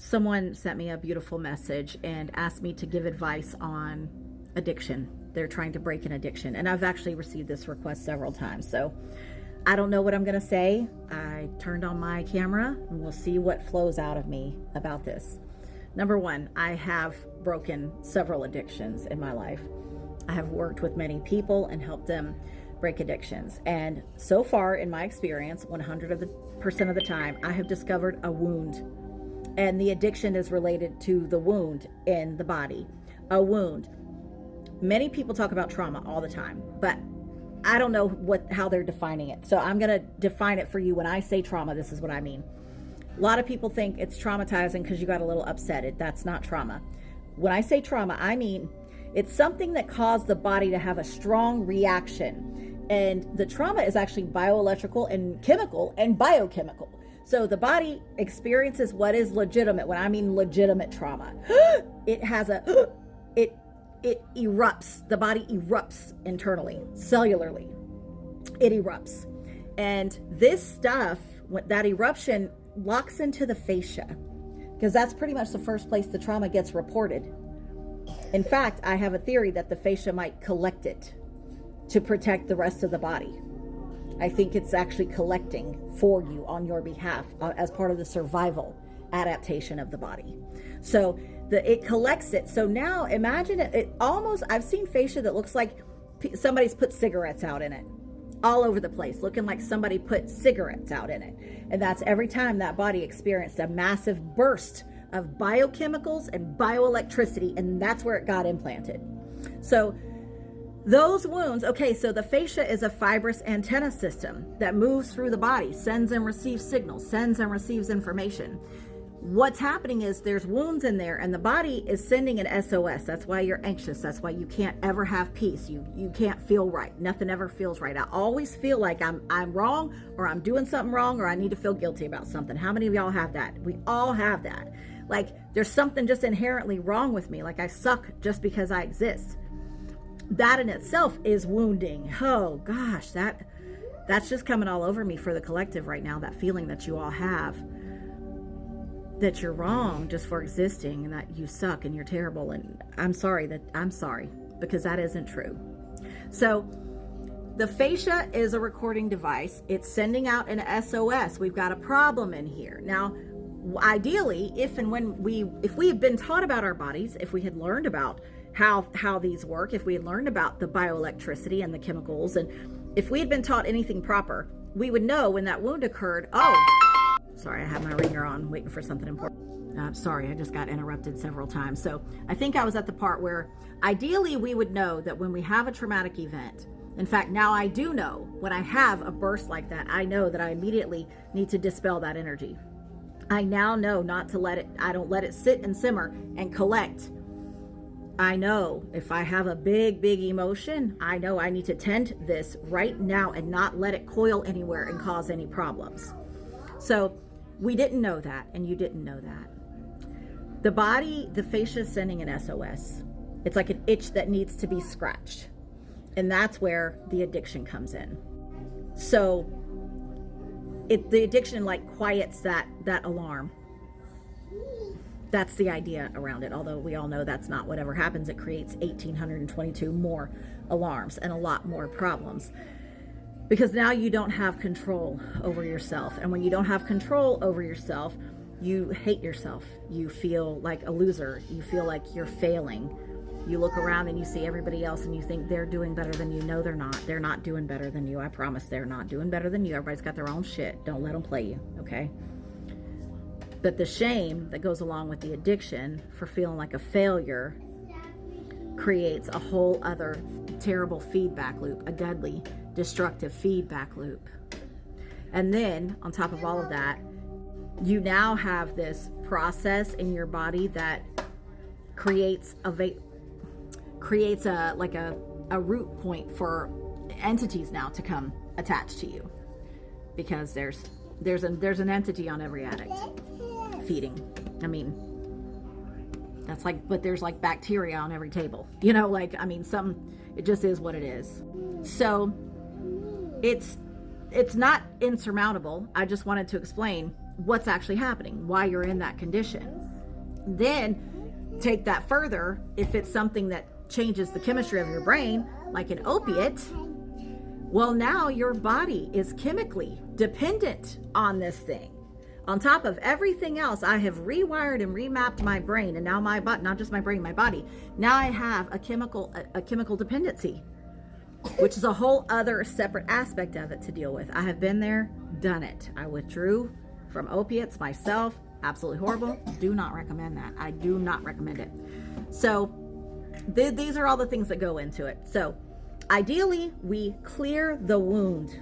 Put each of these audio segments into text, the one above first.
someone sent me a beautiful message and asked me to give advice on addiction. They're trying to break an addiction. And I've actually received this request several times. So I don't know what I'm going to say. I turned on my camera and we'll see what flows out of me about this. Number one, I have broken several addictions in my life. I have worked with many people and helped them break addictions. And so far in my experience, 100% of the time, I have discovered a wound. And the addiction is related to the wound in the body. A wound. Many people talk about trauma all the time, but I don't know how they're defining it. So I'm going to define it for you. When I say trauma, this is what I mean. A lot of people think it's traumatizing because you got a little upset. That's not trauma. When I say trauma, I mean it's something that caused the body to have a strong reaction. And the trauma is actually bioelectrical and chemical and biochemical. So the body experiences what is legitimate. When I mean legitimate trauma, it has it erupts. The body erupts internally, cellularly. It erupts. And this stuff, that eruption locks into the fascia, because that's pretty much the first place the trauma gets reported. In fact, I have a theory that the fascia might collect it to protect the rest of the body. I think it's actually collecting for you on your behalf as part of the survival adaptation of the body. So it collects it. So now imagine it almost, I've seen fascia that looks like somebody's put cigarettes out in it, all over the place, looking like somebody put cigarettes out in it. And that's every time that body experienced a massive burst of biochemicals and bioelectricity, and that's where it got implanted. So those wounds, okay, so the fascia is a fibrous antenna system that moves through the body, sends and receives signals, sends and receives information. What's happening is there's wounds in there, and the body is sending an SOS. That's why you're anxious. That's why you can't ever have peace. You can't feel right. Nothing ever feels right. I always feel like I'm wrong, or I'm doing something wrong, or I need to feel guilty about something. How many of y'all have that? We all have that. Like there's something just inherently wrong with me. Like I suck just because I exist. That in itself is wounding. Oh gosh, that's just coming all over me for the collective right now. That feeling that you all have, that you're wrong just for existing, and that you suck and you're terrible. And I'm sorry because that isn't true. So the fascia is a recording device. It's sending out an SOS. We've got a problem in here. Now, ideally, if we had been taught about our bodies, if we had learned about how these work, if we had learned about the bioelectricity and the chemicals, and if we had been taught anything proper, we would know when that wound occurred. Oh, sorry, I have my ringer on, waiting for something important. Sorry, I just got interrupted several times. So I think I was at the part where ideally we would know that when we have a traumatic event, in fact, now I do know when I have a burst like that, I know that I immediately need to dispel that energy. I now know not to I don't let it sit and simmer and collect. I know if I have a big emotion, I know I need to tend this right now and not let it coil anywhere and cause any problems. So we didn't know that, and you didn't know that. The body, the fascia is sending an SOS. It's like an itch that needs to be scratched. And that's where the addiction comes in. So the addiction like quiets that alarm. That's the idea around it. Although we all know that's not whatever happens. It creates 1,822 more alarms and a lot more problems. Because now you don't have control over yourself. And when you don't have control over yourself, you hate yourself. You feel like a loser. You feel like you're failing. You look around and you see everybody else and you think they're doing better than you. No, they're not. They're not doing better than you. I promise they're not doing better than you. Everybody's got their own shit. Don't let them play you, okay? But the shame that goes along with the addiction for feeling like a failure creates a whole other terrible feedback loop, a deadly, destructive feedback loop. And then on top of all of that, you now have this process in your body that creates a root point for entities now to come attached to you, because there's an entity on every addict feeding. I mean, that's like, but there's like bacteria on every table, you know, like, I mean, it just is what it is. So it's not insurmountable. I just wanted to explain what's actually happening, why you're in that condition. Then take that further. If it's something that changes the chemistry of your brain, like an opiate, well, now your body is chemically dependent on this thing. On top of everything else, I have rewired and remapped my brain, and now my body, not just my brain, my body. Now I have a chemical dependency, which is a whole other separate aspect of it to deal with. I have been there, done it. I withdrew from opiates myself. Absolutely horrible. Do not recommend that. I do not recommend it. So these are all the things that go into it. So ideally, we clear the wound.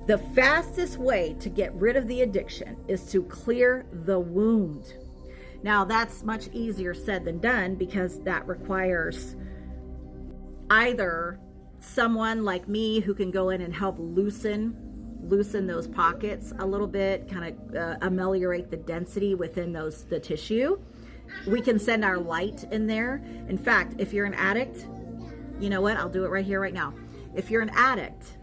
The fastest way to get rid of the addiction is to clear the wound. Now, that's much easier said than done, because that requires either someone like me who can go in and help loosen those pockets a little bit, kind of ameliorate the density within the tissue. We can send our light in there. In fact, if you're an addict, you know what? I'll do it right here, right now. If you're an addict,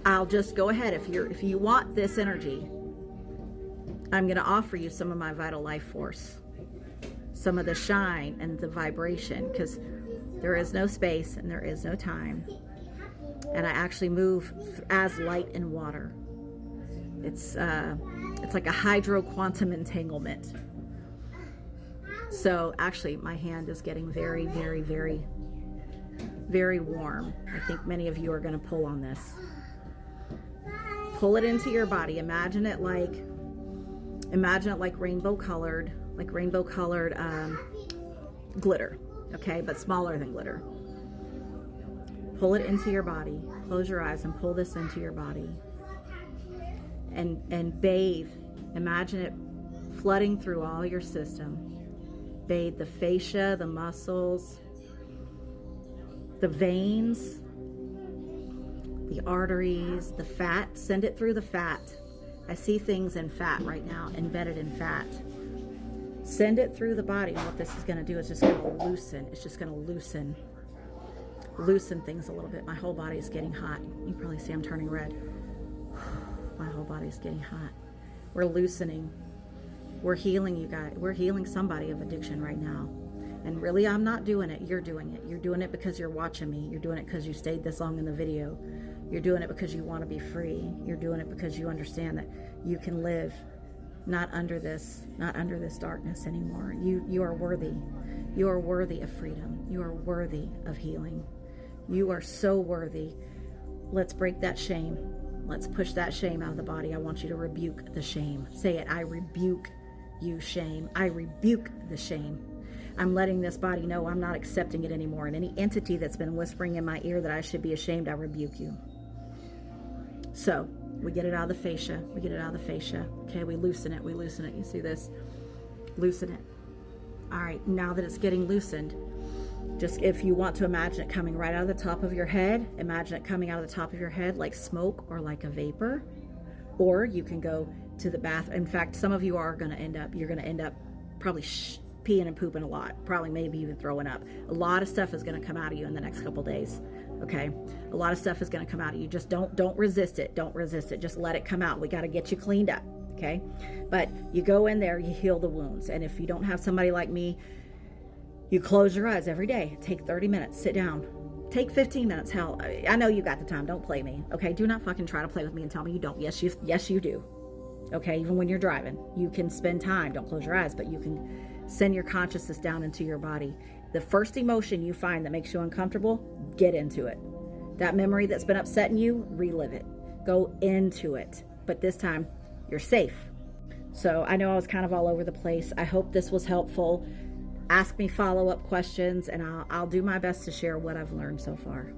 I'll just go ahead. If you want this energy, I'm going to offer you some of my vital life force, some of the shine and the vibration, because there is no space and there is no time. And I actually move as light and water. It's like a hydro quantum entanglement. So actually, my hand is getting very, very, very, very warm. I think many of you are going to pull on this. Pull it into your body. Imagine it like rainbow colored glitter, okay, but smaller than glitter. Pull it into your body. Close your eyes and pull this into your body. And bathe. Imagine it flooding through all your system. Bathe the fascia, the muscles, the veins, the arteries, the fat. Send it through the fat. I see things in fat right now, embedded in fat. Send it through the body. And what this is going to do is just going to loosen. It's just going to loosen things a little bit. My whole body is getting hot. You can probably see I'm turning red. My whole body is getting hot. We're loosening. We're healing, you guys. We're healing somebody of addiction right now. And really, I'm not doing it. You're doing it. You're doing it because you're watching me. You're doing it because you stayed this long in the video. You're doing it because you want to be free. You're doing it because you understand that you can live not under this darkness anymore. You are worthy. You are worthy of freedom. You are worthy of healing. You are so worthy. Let's break that shame. Let's push that shame out of the body. I want you to rebuke the shame. Say it. I rebuke you, shame. I rebuke the shame. I'm letting this body know I'm not accepting it anymore. And any entity that's been whispering in my ear that I should be ashamed, I rebuke you. So we get it out of the fascia. We get it out of the fascia. Okay, we loosen it. We loosen it. You see this? Loosen it. All right, now that it's getting loosened, just if you want to imagine it coming right out of the top of your head, imagine it coming out of the top of your head like smoke or like a vapor. Or you can go to the bath. In fact, some of you are going to end up probably peeing and pooping a lot, probably maybe even throwing up. A lot of stuff is going to come out of you in the next couple days. Okay, a lot of stuff is going to come out of you. Just don't resist it. Don't resist it. Just let it come out. We got to get you cleaned up. Okay, but you go in there, you heal the wounds. And if you don't have somebody like me, you close your eyes every day. Take 30 minutes. Sit down. Take 15 minutes. Hell, I know you got the time. Don't play me. Okay, do not fucking try to play with me and tell me you don't. Yes, you do. Okay, even when you're driving, you can spend time. Don't close your eyes, but you can send your consciousness down into your body. The first emotion you find that makes you uncomfortable, get into it. That memory that's been upsetting you, relive it. Go into it. But this time, you're safe. So I know I was kind of all over the place. I hope this was helpful. Ask me follow-up questions, and I'll do my best to share what I've learned so far.